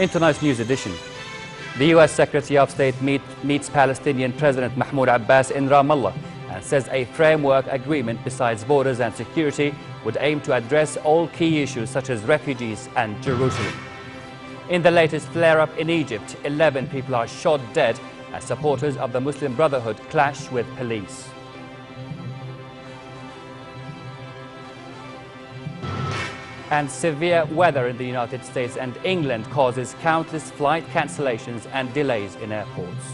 In tonight's news edition, the U.S. Secretary of State meets Palestinian President Mahmoud Abbas in Ramallah and says a framework agreement besides borders and security would aim to address all key issues such as refugees and Jerusalem. In the latest flare-up in Egypt, 11 people are shot dead as supporters of the Muslim Brotherhood clash with police. And severe weather in the United States and England causes countless flight cancellations and delays in airports.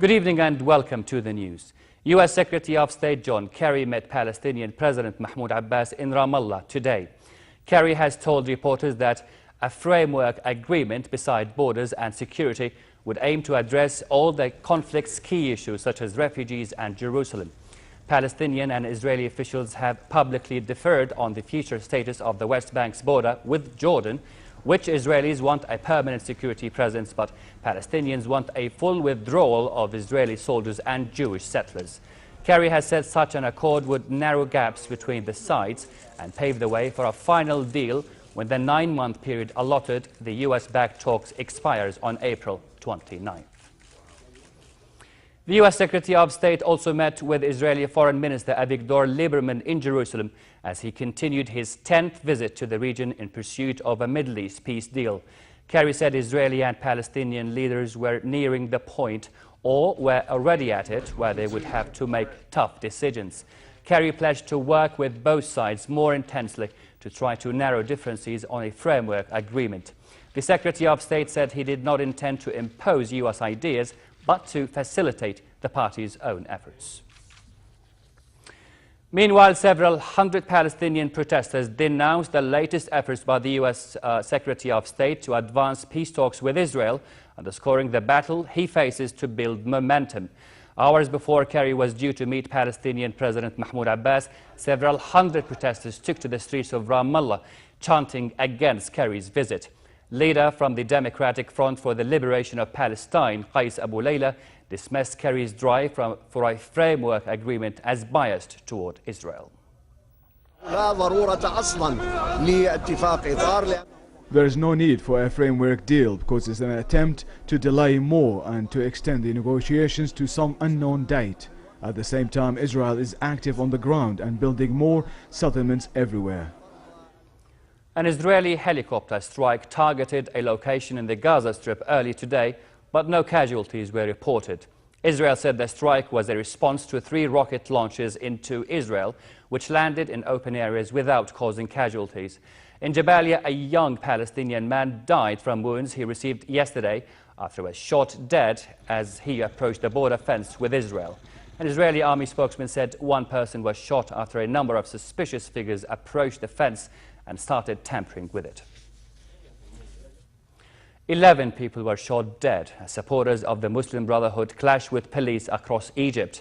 Good evening and welcome to the news. U.S. Secretary of State John Kerry met Palestinian President Mahmoud Abbas in Ramallah today. Kerry has told reporters that a framework agreement beside borders and security would aim to address all the conflict's key issues such as refugees and Jerusalem. Palestinian and Israeli officials have publicly differed on the future status of the West Bank's border with Jordan, which Israelis want a permanent security presence, but Palestinians want a full withdrawal of Israeli soldiers and Jewish settlers. Kerry has said such an accord would narrow gaps between the sides and pave the way for a final deal when the 9-month period allotted the U.S.-backed talks expires on April 29th. The U.S. Secretary of State also met with Israeli Foreign Minister Avigdor Lieberman in Jerusalem as he continued his 10th visit to the region in pursuit of a Middle East peace deal. Kerry said Israeli and Palestinian leaders were nearing the point or were already at it where they would have to make tough decisions. Kerry pledged to work with both sides more intensely to try to narrow differences on a framework agreement. The Secretary of State said he did not intend to impose U.S. ideas, but to facilitate the party's own efforts. Meanwhile, several hundred Palestinian protesters denounced the latest efforts by the U.S. Secretary of State to advance peace talks with Israel, underscoring the battle he faces to build momentum. Hours before Kerry was due to meet Palestinian President Mahmoud Abbas, several hundred protesters took to the streets of Ramallah, chanting against Kerry's visit. Leader from the Democratic Front for the Liberation of Palestine, Qais Abu Layla, dismissed Kerry's drive for a framework agreement as biased toward Israel. There is no need for a framework deal because it's an attempt to delay more and to extend the negotiations to some unknown date. At the same time, Israel is active on the ground and building more settlements everywhere. An Israeli helicopter strike targeted a location in the Gaza Strip early today, but no casualties were reported. Israel said the strike was a response to 3 rocket launches into Israel, which landed in open areas without causing casualties. In Jabalia, a young Palestinian man died from wounds he received yesterday after he was shot dead as he approached the border fence with Israel. An Israeli army spokesman said one person was shot after a number of suspicious figures approached the fence and started tampering with it. 11 people were shot dead as supporters of the Muslim Brotherhood clashed with police across Egypt.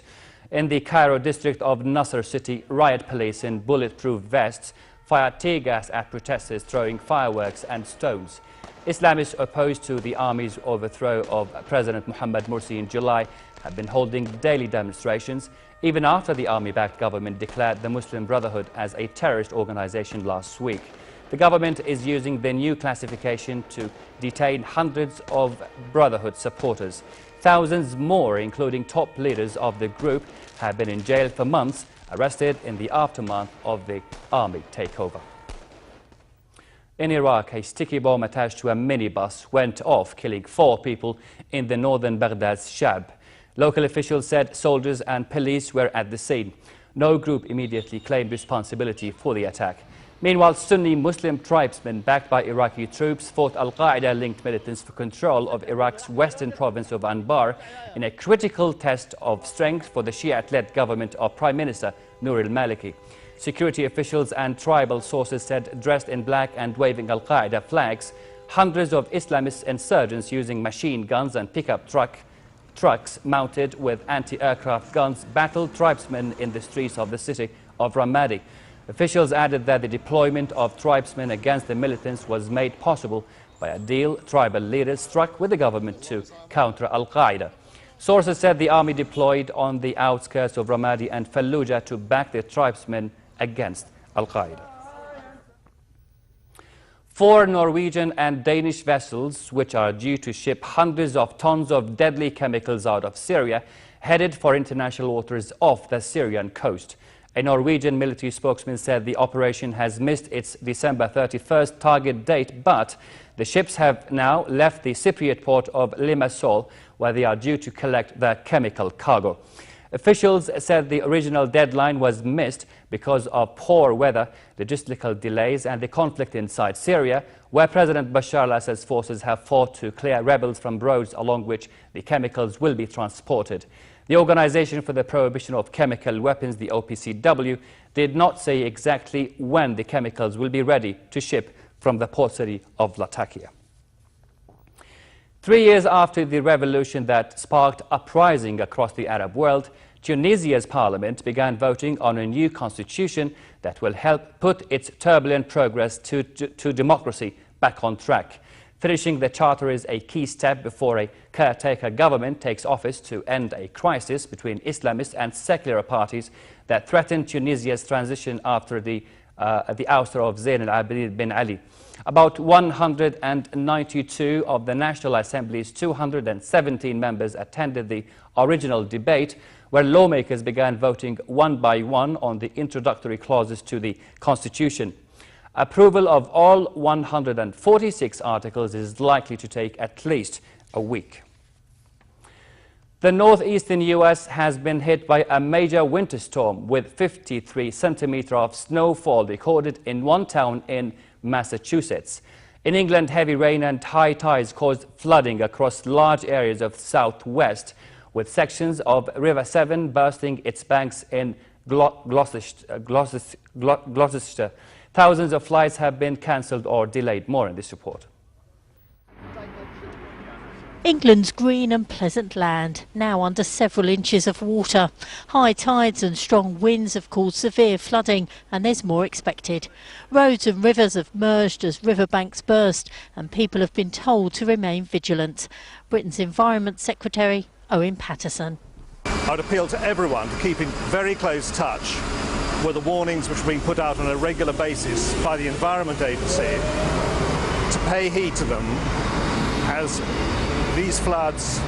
In the Cairo district of Nasser City, riot police in bulletproof vests fired tear gas at protesters throwing fireworks and stones. Islamists opposed to the army's overthrow of President Mohammed Morsi in July have been holding daily demonstrations, even after the army-backed government declared the Muslim Brotherhood as a terrorist organization last week. The government is using the new classification to detain hundreds of Brotherhood supporters. Thousands more, including top leaders of the group, have been in jail for months, arrested in the aftermath of the army takeover. In Iraq, a sticky bomb attached to a minibus went off, killing 4 people in the northern Baghdad's Shab. Local officials said soldiers and police were at the scene. No group immediately claimed responsibility for the attack. Meanwhile, Sunni Muslim tribesmen backed by Iraqi troops fought Al-Qaeda-linked militants for control of Iraq's western province of Anbar in a critical test of strength for the Shiite-led government of Prime Minister Noor al-Maliki. Security officials and tribal sources said, dressed in black and waving Al-Qaeda flags, hundreds of Islamist insurgents using machine guns and pickup trucks mounted with anti-aircraft guns battled tribesmen in the streets of the city of Ramadi. Officials added that the deployment of tribesmen against the militants was made possible by a deal tribal leaders struck with the government to counter Al-Qaeda. Sources said the army deployed on the outskirts of Ramadi and Fallujah to back the tribesmen against Al-Qaeda. 4 Norwegian and Danish vessels, which are due to ship hundreds of tons of deadly chemicals out of Syria, headed for international waters off the Syrian coast. A Norwegian military spokesman said the operation has missed its December 31st target date, but the ships have now left the Cypriot port of Limassol, where they are due to collect the chemical cargo. Officials said the original deadline was missed because of poor weather, logistical delays and the conflict inside Syria, where President Bashar al-Assad's forces have fought to clear rebels from roads along which the chemicals will be transported. The Organization for the Prohibition of Chemical Weapons, the OPCW, did not say exactly when the chemicals will be ready to ship from the port city of Latakia. 3 years after the revolution that sparked uprising across the Arab world, Tunisia's parliament began voting on a new constitution that will help put its turbulent progress to democracy back on track. Finishing the charter is a key step before a caretaker government takes office to end a crisis between Islamist and secular parties that threatened Tunisia's transition after the ouster of Zayn al-Abidin bin Ali. About 192 of the National Assembly's 217 members attended the original debate, where lawmakers began voting one by one on the introductory clauses to the Constitution. Approval of all 146 articles is likely to take at least a week. The northeastern U.S. has been hit by a major winter storm with 53 centimeters of snowfall recorded in one town in Massachusetts. In England, heavy rain and high tides caused flooding across large areas of southwest, with sections of River Severn bursting its banks in Gloucestershire. Thousands of flights have been cancelled or delayed. More in this report. England's green and pleasant land, now under several inches of water. High tides and strong winds have caused severe flooding, and there's more expected. Roads and rivers have merged as riverbanks burst, and people have been told to remain vigilant. Britain's Environment Secretary Owen Paterson. I'd appeal to everyone to keep in very close touch with the warnings which are being put out on a regular basis by the Environment Agency, to pay heed to them, as these floods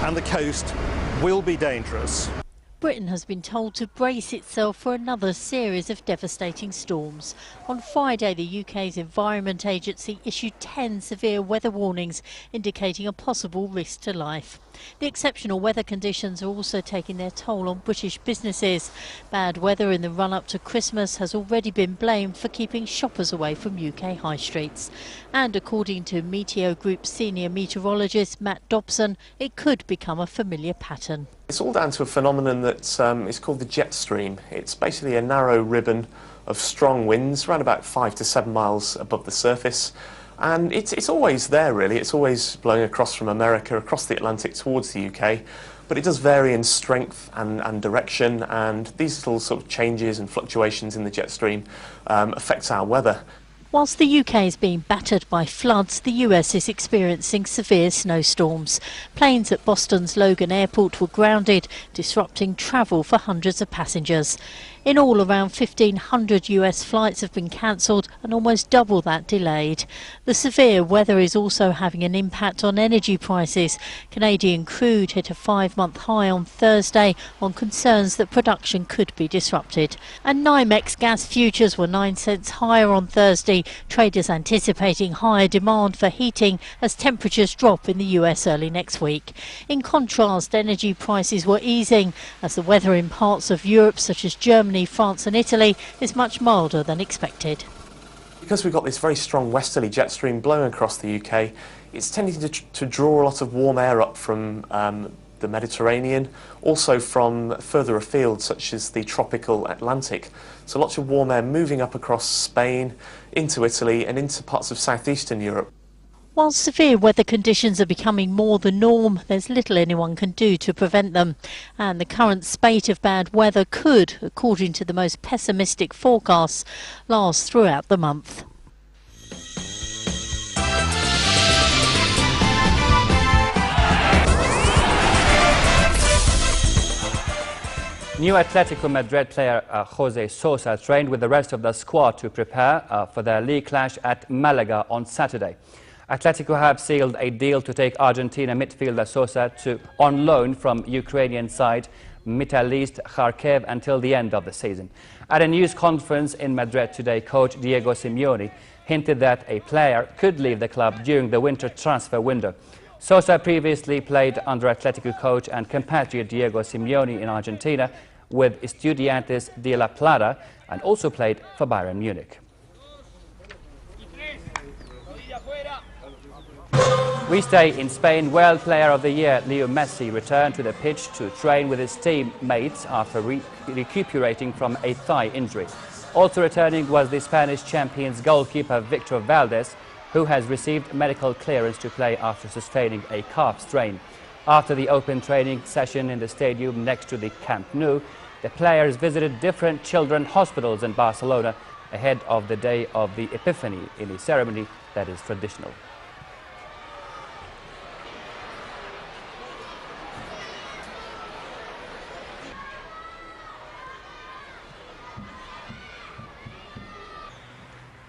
and the coast will be dangerous. Britain has been told to brace itself for another series of devastating storms. On Friday, the UK's Environment Agency issued 10 severe weather warnings, indicating a possible risk to life. The exceptional weather conditions are also taking their toll on British businesses. Bad weather in the run-up to Christmas has already been blamed for keeping shoppers away from UK high streets. And according to Meteo Group senior meteorologist Matt Dobson, it could become a familiar pattern. It's all down to a phenomenon that is called the jet stream. It's basically a narrow ribbon of strong winds, around about 5 to 7 miles above the surface. And it's always there, really. It's always blowing across from America, across the Atlantic towards the UK. But it does vary in strength and direction, and these little sort of changes and fluctuations in the jet stream affect our weather. Whilst the UK is being battered by floods, the US is experiencing severe snowstorms. Planes at Boston's Logan Airport were grounded, disrupting travel for hundreds of passengers. In all, around 1,500 US flights have been cancelled and almost double that delayed. The severe weather is also having an impact on energy prices. Canadian crude hit a 5-month high on Thursday on concerns that production could be disrupted. And NYMEX gas futures were 9 cents higher on Thursday, traders anticipating higher demand for heating as temperatures drop in the US early next week. In contrast, energy prices were easing as the weather in parts of Europe such as Germany, France and Italy is much milder than expected. Because we've got this very strong westerly jet stream blowing across the UK, it's tending to draw a lot of warm air up from the Mediterranean, also from further afield such as the tropical Atlantic. So lots of warm air moving up across Spain, into Italy and into parts of southeastern Europe. While severe weather conditions are becoming more the norm, there's little anyone can do to prevent them. And the current spate of bad weather could, according to the most pessimistic forecasts, last throughout the month. New Atletico Madrid player Jose Sosa trained with the rest of the squad to prepare for their league clash at Malaga on Saturday. Atletico have sealed a deal to take Argentina midfielder Sosa on loan from Ukrainian side Metalist Kharkiv until the end of the season. At a news conference in Madrid today, coach Diego Simeone hinted that a player could leave the club during the winter transfer window. Sosa previously played under Atletico coach and compatriot Diego Simeone in Argentina with Estudiantes de La Plata and also played for Bayern Munich. We stay in Spain. World Player of the Year Leo Messi returned to the pitch to train with his teammates after recuperating from a thigh injury. Also returning was the Spanish champions goalkeeper Victor Valdés, who has received medical clearance to play after sustaining a calf strain. After the open training session in the stadium next to the Camp Nou, the players visited different children's hospitals in Barcelona ahead of the day of the Epiphany in a ceremony that is traditional.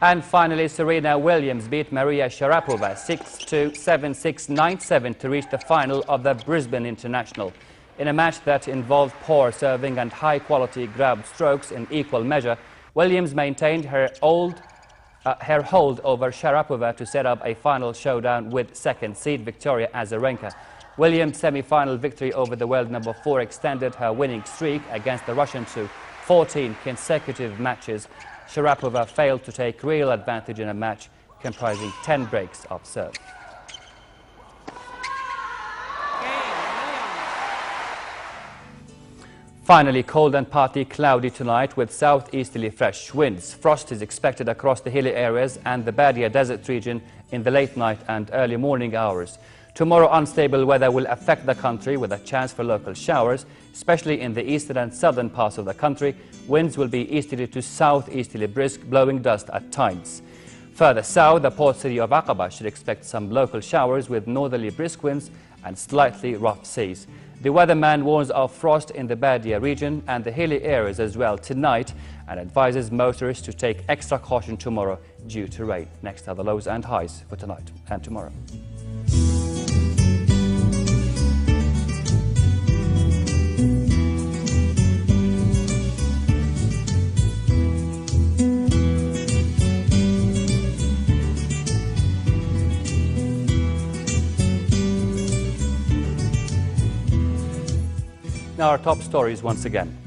And finally, Serena Williams beat Maria Sharapova 6-2, 7-6, 9-7 to reach the final of the Brisbane International. In a match that involved poor serving and high-quality grab strokes in equal measure, Williams maintained her hold over Sharapova to set up a final showdown with second seed Victoria Azarenka. Williams' semi-final victory over the world number 4 extended her winning streak against the Russian to 14 consecutive matches. Sharapova failed to take real advantage in a match comprising 10 breaks of serve. Finally, cold and partly cloudy tonight with southeasterly fresh winds. Frost is expected across the hilly areas and the Badia Desert region in the late night and early morning hours. Tomorrow, unstable weather will affect the country with a chance for local showers, especially in the eastern and southern parts of the country. Winds will be easterly to southeasterly brisk, blowing dust at times. Further south, the port city of Aqaba should expect some local showers with northerly brisk winds and slightly rough seas. The weatherman warns of frost in the Badia region and the hilly areas as well tonight and advises motorists to take extra caution tomorrow due to rain. Next are the lows and highs for tonight and tomorrow. Now our top stories once again.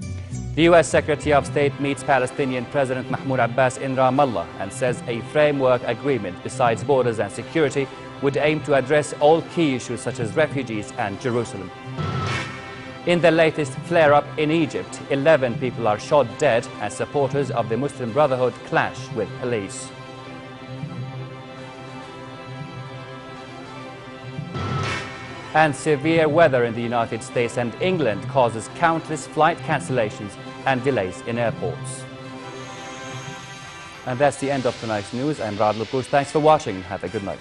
The U.S. Secretary of State meets Palestinian President Mahmoud Abbas in Ramallah and says a framework agreement besides borders and security would aim to address all key issues such as refugees and Jerusalem. In the latest flare-up in Egypt, 11 people are shot dead as supporters of the Muslim Brotherhood clash with police. And severe weather in the United States and England causes countless flight cancellations and delays in airports. And that's the end of tonight's news. I'm Rad Lupus. Thanks for watching. Have a good night.